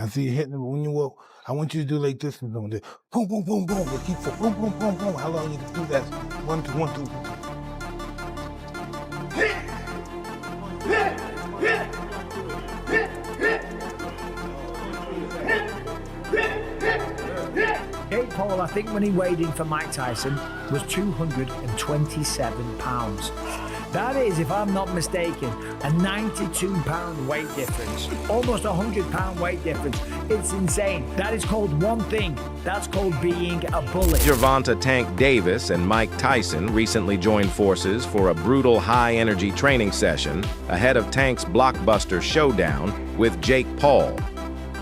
see you hitting them when you walk. I want you to do like this and boom, boom, boom, boom, boom. It keeps it boom, boom, boom, boom. How long you can do that? 1, 2, 1, 2, 1, 2. Jake Paul, I think when he weighed in for Mike Tyson, was 227 pounds. That is, if I'm not mistaken, a 92-pound weight difference. Almost a 100-pound weight difference. It's insane. That is called one thing. That's called being a bully. Gervonta "Tank" Davis and Mike Tyson recently joined forces for a brutal high-energy training session ahead of Tank's blockbuster showdown with Jake Paul.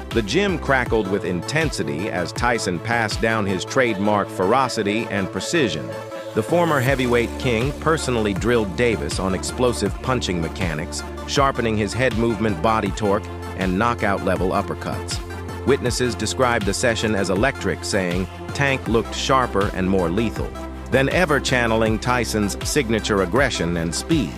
The gym crackled with intensity as Tyson passed down his trademark ferocity and precision. The former heavyweight king personally drilled Davis on explosive punching mechanics, sharpening his head movement, body torque, and knockout-level uppercuts. Witnesses described the session as electric, saying Tank looked sharper and more lethal than ever, channeling Tyson's signature aggression and speed.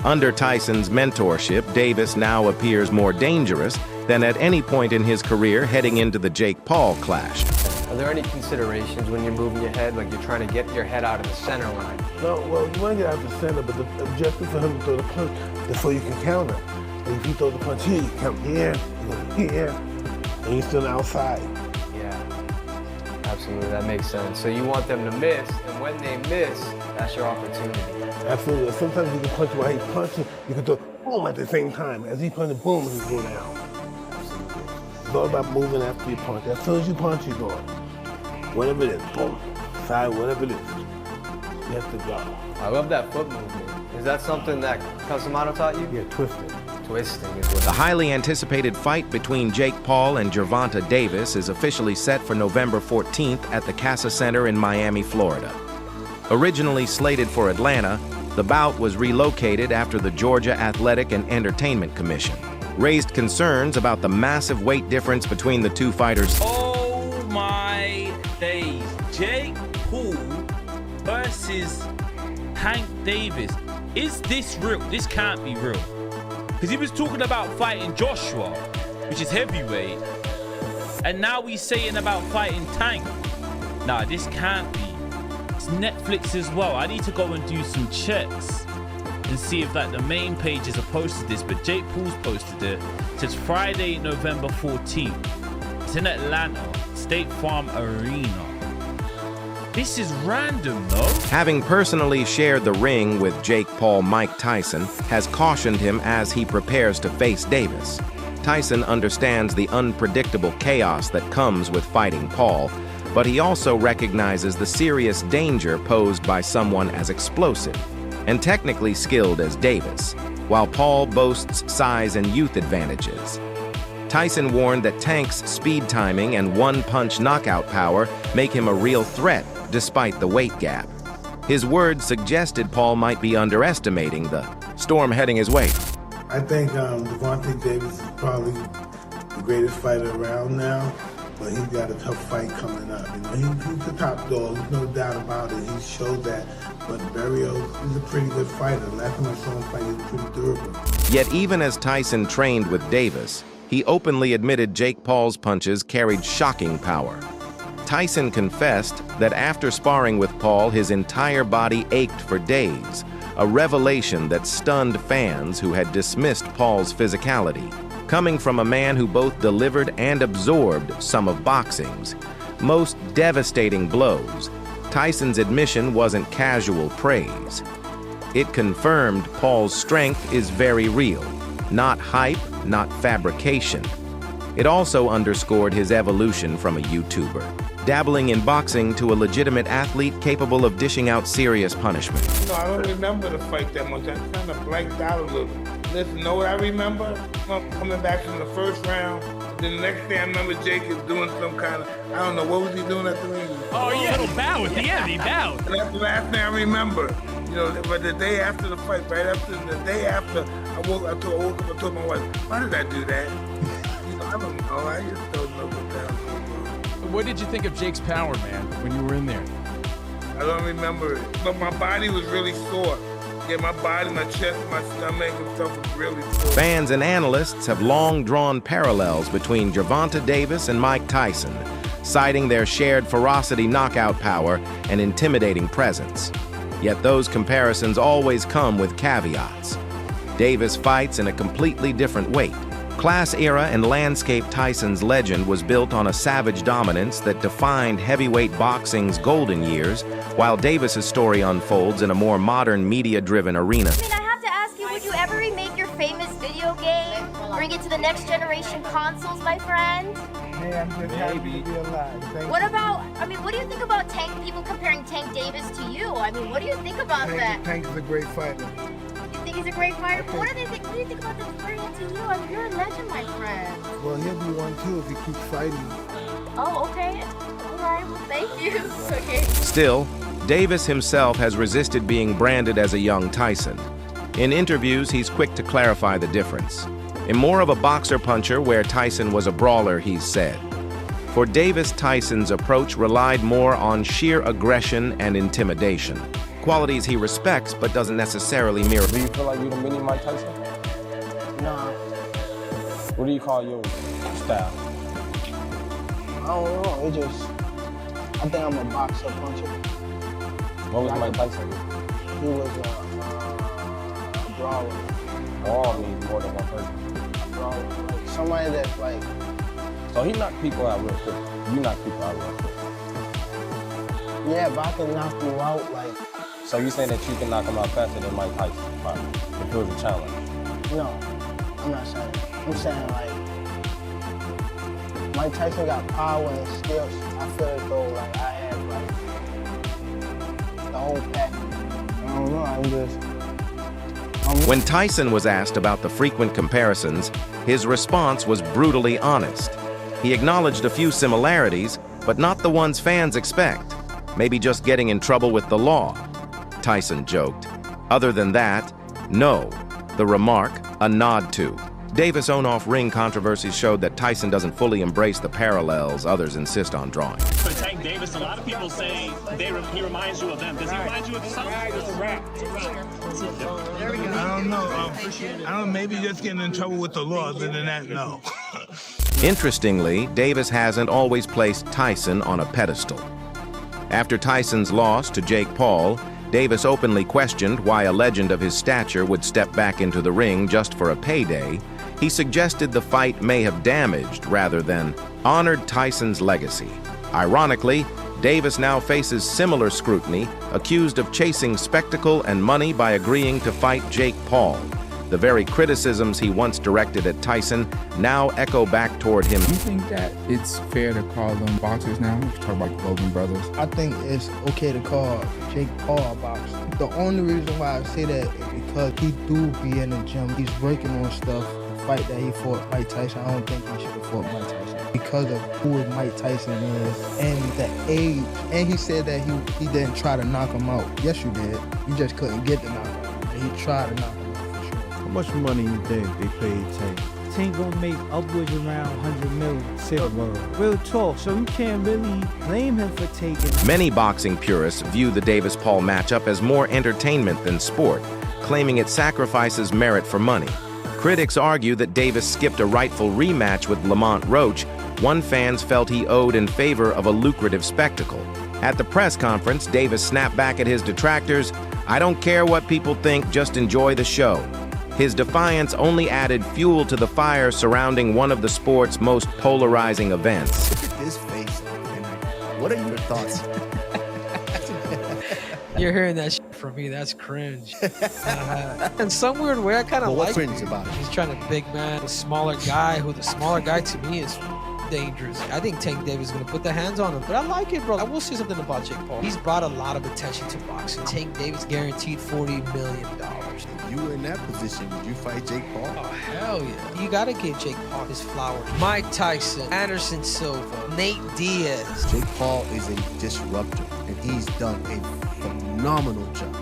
Under Tyson's mentorship, Davis now appears more dangerous than at any point in his career heading into the Jake Paul clash. Are there any considerations when you're moving your head, like you're trying to get your head out of the center line? No, well, you want to get out of the center, but the objective for him to throw the punch is so you can counter. And if you throw the punch here, you count here, here, and you're still outside. Yeah, absolutely, that makes sense. So you want them to miss, and when they miss, that's your opportunity. Absolutely. Sometimes you can punch while he's punching, you can throw boom at the same time. As he punches, boom, he go down. It's all about moving after you punch. As soon as you punch, you're going. Whatever it is, boom, side, whatever it is, you have to go. I love that foot movement. Is that something that CASSA taught you? Yeah, twisting. Twisting is what. The highly anticipated fight between Jake Paul and Gervonta Davis is officially set for November 14th at the CASSA Center in Miami, Florida. Originally slated for Atlanta, the bout was relocated after the Georgia Athletic and Entertainment Commission raised concerns about the massive weight difference between the two fighters. Oh my days. Jake Paul versus Tank Davis. Is this real? This can't be real. Because he was talking about fighting Joshua, which is heavyweight, and now he's saying about fighting Tank. Nah, this can't be. It's Netflix as well. I need to go and do some checks and see if like the main pages have posted this, but Jake Paul's posted it. It says Friday, November 14th. It's in Atlanta, State Farm Arena. This is random, though. Having personally shared the ring with Jake Paul, Mike Tyson has cautioned him as he prepares to face Davis. Tyson understands the unpredictable chaos that comes with fighting Paul, but he also recognizes the serious danger posed by someone as explosive and technically skilled as Davis, while Paul boasts size and youth advantages. Tyson warned that Tank's speed timing and one-punch knockout power make him a real threat despite the weight gap. His words suggested Paul might be underestimating the storm heading his way. I think Gervonta Davis is probably the greatest fighter around now, but he's got a tough fight coming up. You know, he's the top dog, there's no doubt about it. He showed that. But Barrio is a pretty good fighter. Last time I saw him fight, he was pretty durable. Yet even as Tyson trained with Davis, he openly admitted Jake Paul's punches carried shocking power. Tyson confessed that after sparring with Paul, his entire body ached for days, a revelation that stunned fans who had dismissed Paul's physicality. Coming from a man who both delivered and absorbed some of boxing's most devastating blows, Tyson's admission wasn't casual praise. It confirmed Paul's strength is very real, not hype, not fabrication. It also underscored his evolution from a YouTuber, dabbling in boxing to a legitimate athlete capable of dishing out serious punishment. No, I don't remember the fight that much. I kind of blanked out a little. Listen, know what I remember? Coming back from the first round. Then the next day I remember Jake is doing some kind of, I don't know, what was he doing at the ring? Oh yeah, little bow at the end, he bowed. That's the last thing I remember. You know, but the day after the fight, right after, the day after, I woke up and told my wife, why did I do that? You know, I don't know, I just don't know what the hell going on. What did you think of Jake's power, man, when you were in there? I don't remember it, but my body was really sore. Yeah, my body, my chest, my stomach and stuff was really full. Fans and analysts have long drawn parallels between Gervonta Davis and Mike Tyson, citing their shared ferocity knockout power and intimidating presence. Yet those comparisons always come with caveats. Davis fights in a completely different weight. Class era and landscape Tyson's legend was built on a savage dominance that defined heavyweight boxing's golden years, while Davis's story unfolds in a more modern, media-driven arena. I mean, I have to ask you, would you ever remake your famous video game? Bring it to the next generation consoles, my friend? Hey, I'm just happy to be alive. What about, what do you think about people comparing Tank Davis to you? I mean, what do you think about that? Tank is a great fighter. You think he's a great fighter? But what do you think about them comparing it to you? I mean, you're a legend, my friend. Well, he'll be one too if he keeps fighting. Oh, okay. All right, well, thank you. Okay. Still, Davis himself has resisted being branded as a young Tyson. In interviews, he's quick to clarify the difference. In more of a boxer-puncher where Tyson was a brawler, he's said. For Davis, Tyson's approach relied more on sheer aggression and intimidation, qualities he respects but doesn't necessarily mirror. Do you feel like you're the mini Mike Tyson? Nah. What do you call your style? I don't know. I think I'm a boxer puncher. What was Mike Tyson? He was a brawler. Brawl means more than one person. Brawler. Like somebody that's like. So he knocked people out real quick. You knock people out real quick. Yeah, but I can knock you out like. So you saying that you can knock him out faster than Mike Tyson, right? If it was a challenge? No, I'm not saying that. I'm saying like Mike Tyson got power and skills. I feel as though like I had like the whole pack. I don't know. When Tyson was asked about the frequent comparisons, his response was brutally honest. He acknowledged a few similarities, but not the ones fans expect. Maybe just getting in trouble with the law. Tyson joked. Other than that, no. The remark, a nod to. Davis' own off-ring controversies showed that Tyson doesn't fully embrace the parallels others insist on drawing. For Tank Davis, a lot of people say he reminds you of them. Does he remind you of yourself? It's a wrap. There we go. I don't know. Maybe just getting in trouble with the law. Other than that, no. Interestingly, Davis hasn't always placed Tyson on a pedestal. After Tyson's loss to Jake Paul, Davis openly questioned why a legend of his stature would step back into the ring just for a payday. He suggested the fight may have damaged rather than honored Tyson's legacy. Ironically, Davis now faces similar scrutiny, accused of chasing spectacle and money by agreeing to fight Jake Paul. The very criticisms he once directed at Tyson now echo back toward him. Do you think that it's fair to call them boxers now? If you talk about the Logan brothers. I think it's okay to call Jake Paul a boxer. The only reason why I say that is because he do be in the gym. He's working on stuff. The fight that he fought Mike Tyson, I don't think he should have fought Mike Tyson. Because of who Mike Tyson is and the age. And he said that he didn't try to knock him out. Yes, you did. You just couldn't get the knockout. And he tried to knock him out. How much money you think they paid Tank? Tank gonna make upwards around 100 million silver. Real talk, so you can't really blame him for taking. Many boxing purists view the Davis-Paul matchup as more entertainment than sport, claiming it sacrifices merit for money. Critics argue that Davis skipped a rightful rematch with Lamont Roach, one fans felt he owed in favor of a lucrative spectacle. At the press conference, Davis snapped back at his detractors, "I don't care what people think, just enjoy the show." His defiance only added fuel to the fire surrounding one of the sport's most polarizing events. Look at this face. What are your thoughts? You're hearing that shit from me. That's cringe. In some weird way, I kind of like cringe about it? He's trying to big man a smaller guy, who the smaller guy to me is dangerous. I think Tank Davis is going to put the hands on him, but I like it, bro. I will say something about Jake Paul. He's brought a lot of attention to boxing. Tank Davis guaranteed $40 million. If you were in that position, would you fight Jake Paul? Oh, hell yeah. You got to give Jake Paul his flowers. Mike Tyson, Anderson Silva, Nate Diaz. Jake Paul is a disruptor, and he's done a phenomenal job.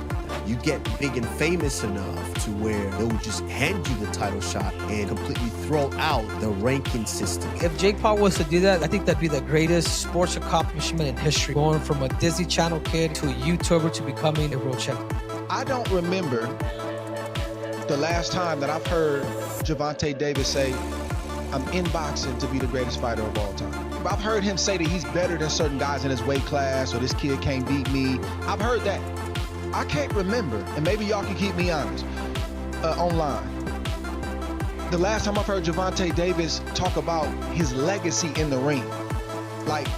You get big and famous enough to where they will just hand you the title shot and completely throw out the ranking system. If Jake Paul was to do that, I think that'd be the greatest sports accomplishment in history. Going from a Disney Channel kid to a YouTuber to becoming a world champion. I don't remember the last time that I've heard Gervonta Davis say, I'm in boxing to be the greatest fighter of all time. I've heard him say that he's better than certain guys in his weight class, or this kid can't beat me. I've heard that. I can't remember, and maybe y'all can keep me honest, online. The last time I've heard Gervonta Davis talk about his legacy in the ring. Like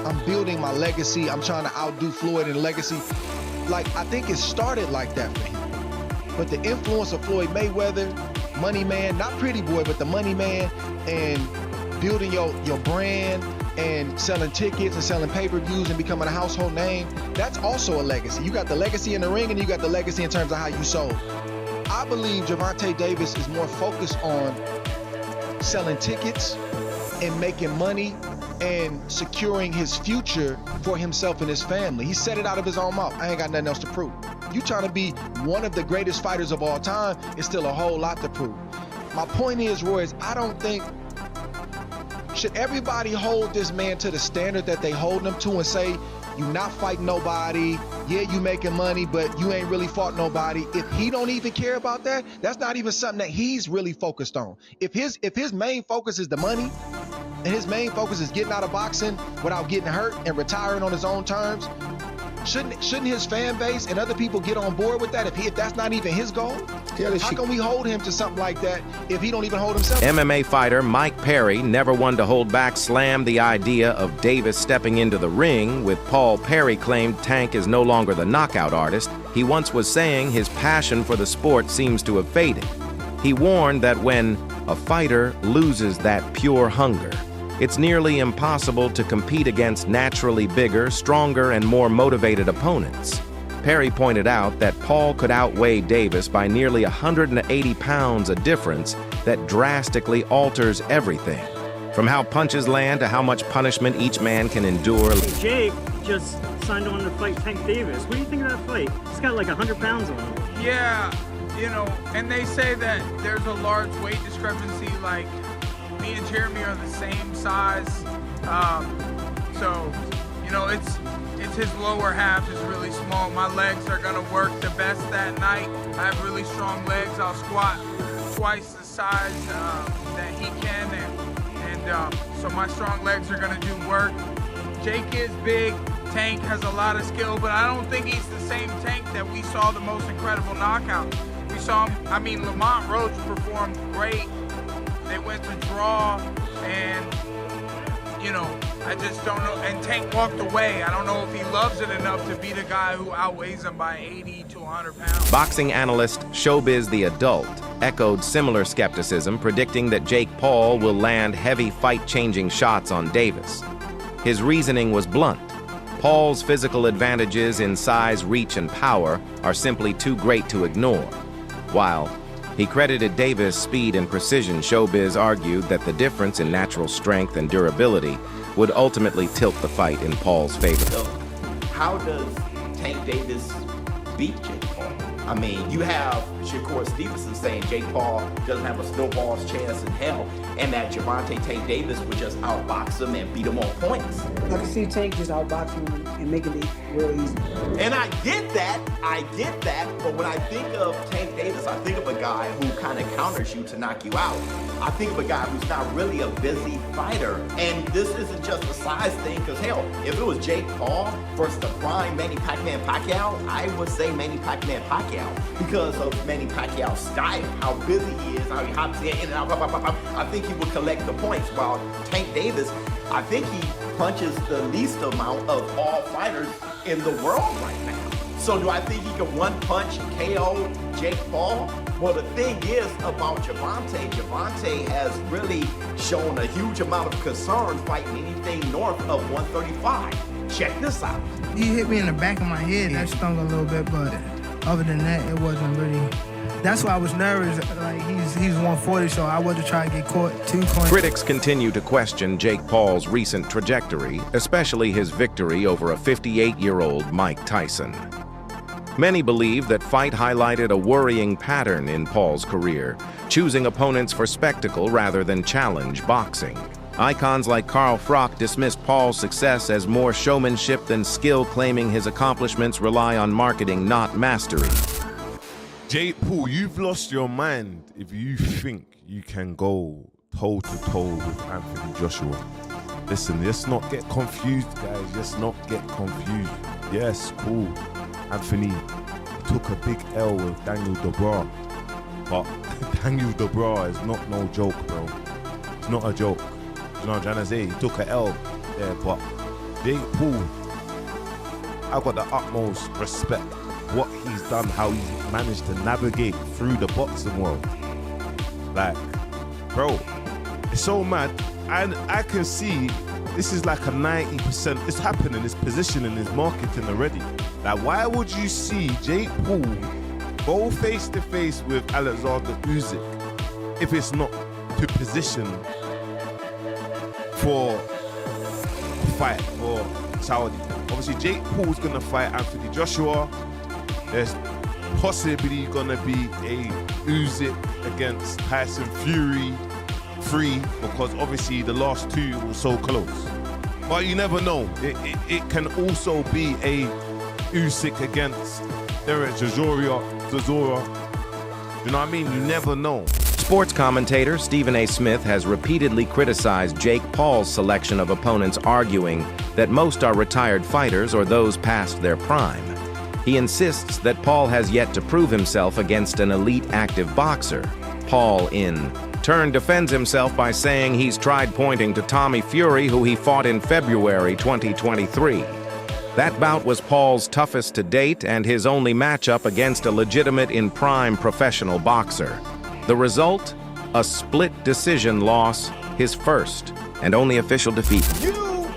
I'm building my legacy, I'm trying to outdo Floyd in legacy. Like, I think it started like that for him. But the influence of Floyd Mayweather, Money Man, not Pretty Boy, but the Money Man, and building your brand and selling tickets and selling pay-per-views and becoming a household name, that's also a legacy. You got the legacy in the ring and you got the legacy in terms of how you sold. I believe Gervonta Davis is more focused on selling tickets and making money and securing his future for himself and his family. He said it out of his own mouth. I ain't got nothing else to prove. You trying to be one of the greatest fighters of all time, it's still a whole lot to prove. My point is, Roy, I don't think, should everybody hold this man to the standard that they hold him to and say, you not fighting nobody, yeah, you making money, but you ain't really fought nobody. If he don't even care about that, that's not even something that he's really focused on. If his main focus is the money, and his main focus is getting out of boxing without getting hurt and retiring on his own terms, shouldn't his fan base and other people get on board with that if that's not even his goal? How can we hold him to something like that if he don't even hold himself? MMA fighter Mike Perry, never one to hold back, slammed the idea of Davis stepping into the ring. With Paul, Perry claimed Tank is no longer the knockout artist he once was, saying his passion for the sport seems to have faded. He warned that when a fighter loses that pure hunger, it's nearly impossible to compete against naturally bigger, stronger, and more motivated opponents. Perry pointed out that Paul could outweigh Davis by nearly 180 pounds, a difference that drastically alters everything, from how punches land to how much punishment each man can endure. Jake just signed on to fight Tank Davis. What do you think of that fight? He's got like 100 pounds on him. Yeah, you know, and they say that there's a large weight discrepancy, like me and Jeremy are the same size, so you know it's his lower half is really small. My legs are gonna work the best that night. I have really strong legs. I'll squat twice the size that he can, and so my strong legs are gonna do work. Jake is big. Tank has a lot of skill, but I don't think he's the same Tank that we saw the most incredible knockouts. We saw him. I mean, Lamont Roach performed great. They went to draw, and, you know, I just don't know. And Tank walked away. I don't know if he loves it enough to beat a guy who outweighs him by 80 to 100 pounds. Boxing analyst Showbiz the Adult echoed similar skepticism, predicting that Jake Paul will land heavy fight-changing shots on Davis. His reasoning was blunt. Paul's physical advantages in size, reach, and power are simply too great to ignore. While he credited Davis' speed and precision, Showbiz argued that the difference in natural strength and durability would ultimately tilt the fight in Paul's favor. So, how does Tank Davis beat Jake Paul? I mean, you have Shakur Stevenson saying Jake Paul doesn't have a snowball's chance in hell, and that Gervonta Tank Davis would just outbox him and beat him on points. I can see Tank just outboxing him and making it real easy. And I get that, but when I think of Tank Davis, I think of a guy who kind of counters you to knock you out. I think of a guy who's not really a busy fighter, and this isn't just a size thing, because hell, if it was Jake Paul versus the prime Manny Pacquiao, I would say Manny Pacquiao, because of Manny Pacquiao's style, how busy he is, how he hops in and out, I think he would collect the points, while Tank Davis, I think he punches the least amount of all fighters in the world right now. So do I think he can one-punch KO Jake Paul? Well, the thing is about Gervonta has really shown a huge amount of concern fighting anything north of 135. Check this out. He hit me in the back of my head. That stung a little bit, but other than that, it wasn't really. That's why I was nervous. Like, he's 140, so I wasn't trying to get caught too close. Critics continue to question Jake Paul's recent trajectory, especially his victory over a 58-year-old Mike Tyson. Many believe that fight highlighted a worrying pattern in Paul's career, choosing opponents for spectacle rather than challenge boxing. Icons like Carl Froch dismissed Paul's success as more showmanship than skill, claiming his accomplishments rely on marketing, not mastery. Jake Paul, you've lost your mind if you think you can go toe-to-toe with Anthony Joshua. Listen, let's not get confused, guys. Let's not get confused. Yes, cool. Anthony took a big L with Daniel Dubois. But Daniel Dubois is not no joke, bro. It's not a joke. You know what I'm trying to say? He took an L there, but Jake Paul, I got the utmost respect for what he's done, how he's managed to navigate through the boxing world. Like, bro, it's so mad. And I can see this is like a 90%. It's happening, it's positioning, it's marketing already. Like, why would you see Jake Paul go face to face with Alexander Usyk if it's not to position for a fight for Saudi? Obviously, Jake Paul's gonna fight Anthony Joshua. There's possibly gonna be a Usyk against Tyson Fury 3, because obviously the last two were so close. But you never know. It can also be a Usyk against Derek Chisora. You know what I mean? You never know. Sports commentator Stephen A. Smith has repeatedly criticized Jake Paul's selection of opponents, arguing that most are retired fighters or those past their prime. He insists that Paul has yet to prove himself against an elite active boxer. Paul, in turn, defends himself by saying he's tried pointing to Tommy Fury, who he fought in February 2023. That bout was Paul's toughest to date and his only matchup against a legitimate in-prime professional boxer. The result? A split decision loss, his first and only official defeat. You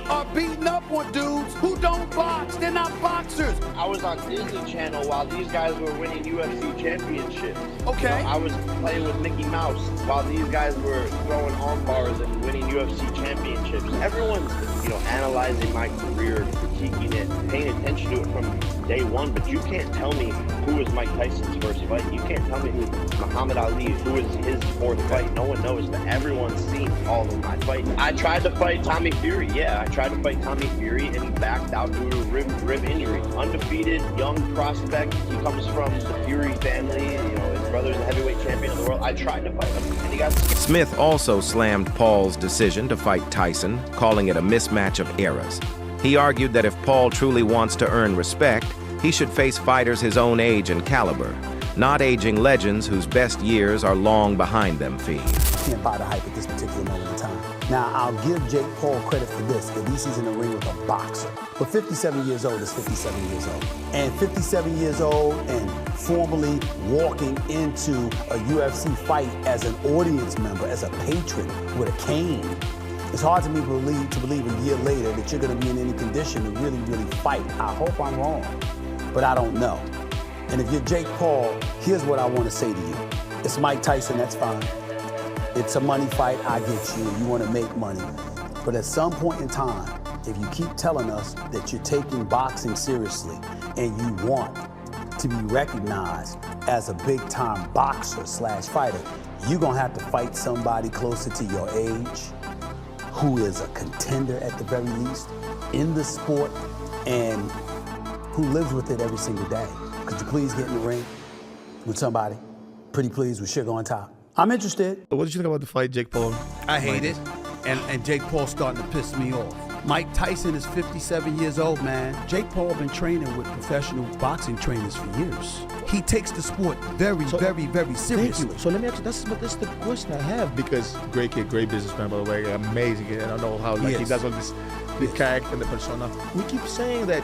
are beating up on dudes who don't box. They're not boxers. I was on Disney Channel while these guys were winning UFC championships. Okay. You know, I was playing with Mickey Mouse while these guys were throwing arm bars and winning UFC championships. Everyone's, analyzing my career, critiquing it, paying attention to it from day one, but you can't tell me who was Mike Tyson's first fight. You can't tell me who Muhammad Ali, who was his fourth fight. No one knows, but everyone's seen all of my fights. I tried to fight Tommy Fury. Yeah, I tried to fight Tommy Fury, and he backed out due to a rib injury. Undefeated, young prospect. He comes from the Fury family. His brother's a heavyweight champion of the world. I tried to fight him, and he got... Smith also slammed Paul's decision to fight Tyson, calling it a mismatch of eras. He argued that if Paul truly wants to earn respect, he should face fighters his own age and caliber, not aging legends whose best years are long behind them. Can't buy the hype at this particular moment in time. Now, I'll give Jake Paul credit for this. At least he's in the ring with a boxer. But 57 years old is 57 years old. And 57 years old and formally walking into a UFC fight as an audience member, as a patron with a cane. It's hard to me to believe a year later that you're going to be in any condition to really, really fight. I hope I'm wrong, but I don't know. And if you're Jake Paul, here's what I want to say to you. It's Mike Tyson, that's fine. It's a money fight, I get you. You want to make money. But at some point in time, if you keep telling us that you're taking boxing seriously and you want to be recognized as a big-time boxer / fighter, you're going to have to fight somebody closer to your age, who is a contender at the very least in the sport and who lives with it every single day. Could you please get in the ring with somebody? Pretty please, with sugar on top. I'm interested. What did you think about the fight, Jake Paul? I hate it, and Jake Paul's starting to piss me off. Mike Tyson is 57 years old, man. Jake Paul been training with professional boxing trainers for years. He takes the sport very, very, very seriously. Thank you. So let me ask you, this is the question I have, because great kid, great businessman, by the way, amazing kid. I don't know how he does all this, the character and the persona. We keep saying that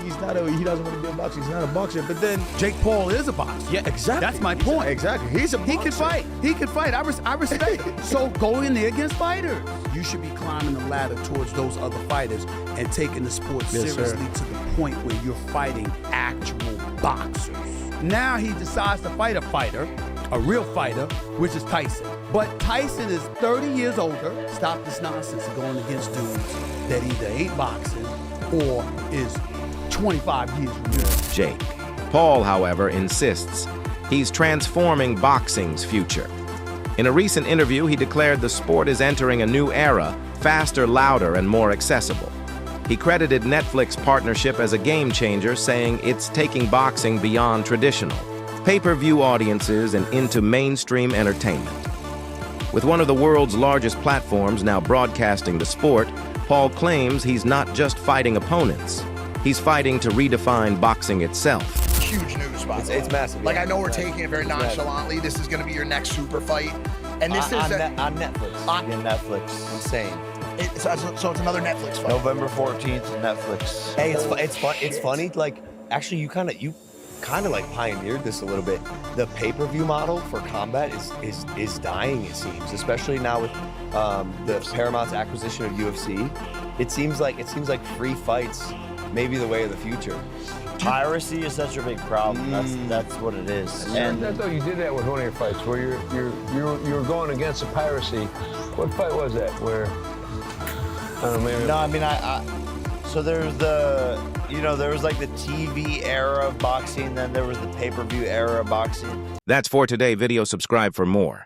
he doesn't want to be a boxer. He's not a boxer, but then Jake Paul is a boxer. Yeah, exactly. That's my point. Exactly. He's a boxer. He can fight. He can fight. I respect it. So go in there against fighters. You should be climbing the ladder towards those other fighters and taking the sport seriously to the point where you're fighting actual boxers. Now he decides to fight a fighter, a real fighter, which is Tyson. But Tyson is 30 years older. Stop this nonsense of going against dudes that either ain't boxing or is 25 years removed. Jake. Paul, however, insists he's transforming boxing's future. In a recent interview, he declared the sport is entering a new era, faster, louder, and more accessible. He credited Netflix's partnership as a game changer, saying it's taking boxing beyond traditional pay-per-view audiences and into mainstream entertainment. With one of the world's largest platforms now broadcasting the sport, Paul claims he's not just fighting opponents. He's fighting to redefine boxing itself. Huge news, by the way. It's massive. Like, yeah. I know we're taking it very nonchalantly. This is going to be your next super fight. And this is on Netflix. On Netflix. Insane. So it's another Netflix fight. November 14th, Netflix. Hey, it's funny. Like, actually, you kind of like pioneered this a little bit. The pay-per-view model for combat is dying, it seems, especially now with the Paramount's acquisition of UFC. It seems like free fights may be the way of the future. Piracy is such a big problem. That's what it is. And I thought you did that with one of your fights, where you were going against the piracy. What fight was that? Where I don't know, maybe. No, I mean so there's there was like the TV era of boxing, then there was the pay-per-view era of boxing. That's for today. Video subscribe for more.